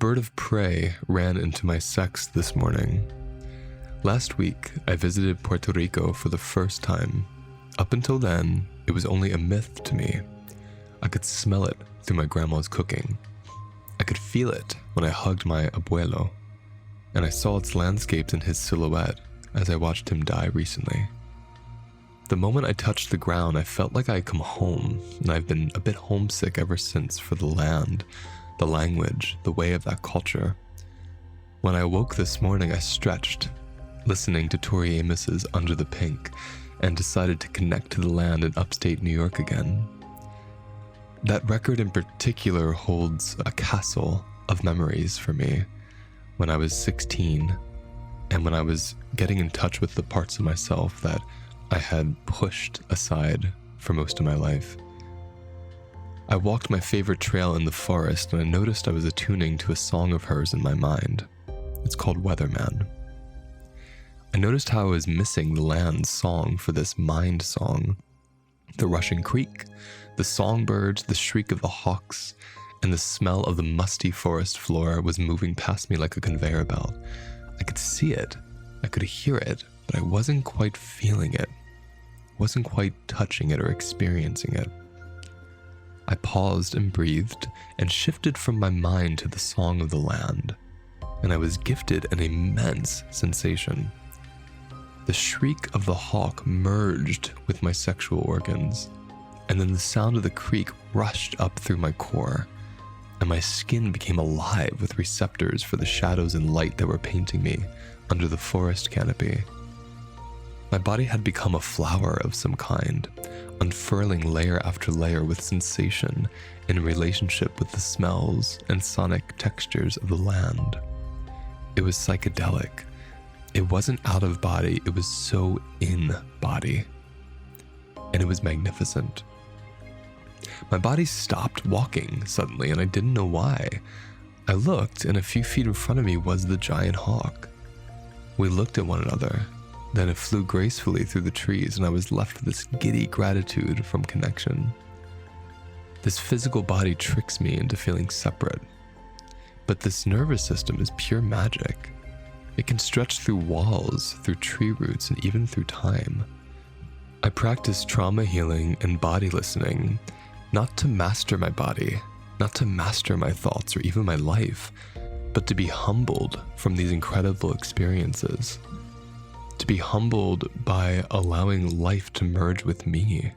bird of prey ran into my sex this morning. Last week, I visited Puerto Rico for the first time. Up until then, it was only a myth to me. I could smell it through my grandma's cooking. I could feel it when I hugged my abuelo, and I saw its landscapes in his silhouette as I watched him die recently. The moment I touched the ground, I felt like I had come home, and I've been a bit homesick ever since for the land, the language, the way of that culture. When I awoke this morning, I stretched, listening to Tori Amos's Under the Pink, and decided to connect to the land in upstate New York again. That record in particular holds a castle of memories for me when I was 16, and when I was getting in touch with the parts of myself that I had pushed aside for most of my life. I walked my favorite trail in the forest, and I noticed I was attuning to a song of hers in my mind. It's called Weatherman. I noticed how I was missing the land's song for this mind song. The rushing creek, the songbirds, the shriek of the hawks, and the smell of the musty forest floor was moving past me like a conveyor belt. I could see it, I could hear it, but I wasn't quite feeling it. Wasn't quite touching it or experiencing it. I paused and breathed and shifted from my mind to the song of the land, and I was gifted an immense sensation. The shriek of the hawk merged with my sexual organs, and then the sound of the creek rushed up through my core, and my skin became alive with receptors for the shadows and light that were painting me under the forest canopy. My body had become a flower of some kind, unfurling layer after layer with sensation in relationship with the smells and sonic textures of the land. It was psychedelic. It wasn't out of body, it was so in body. And it was magnificent. My body stopped walking suddenly, and I didn't know why. I looked, and a few feet in front of me was the giant hawk. We looked at one another. Then it flew gracefully through the trees, and I was left with this giddy gratitude from connection. This physical body tricks me into feeling separate. But this nervous system is pure magic. It can stretch through walls, through tree roots, and even through time. I practice trauma healing and body listening, not to master my body, not to master my thoughts or even my life, but to be humbled from these incredible experiences. To be humbled by allowing life to merge with me,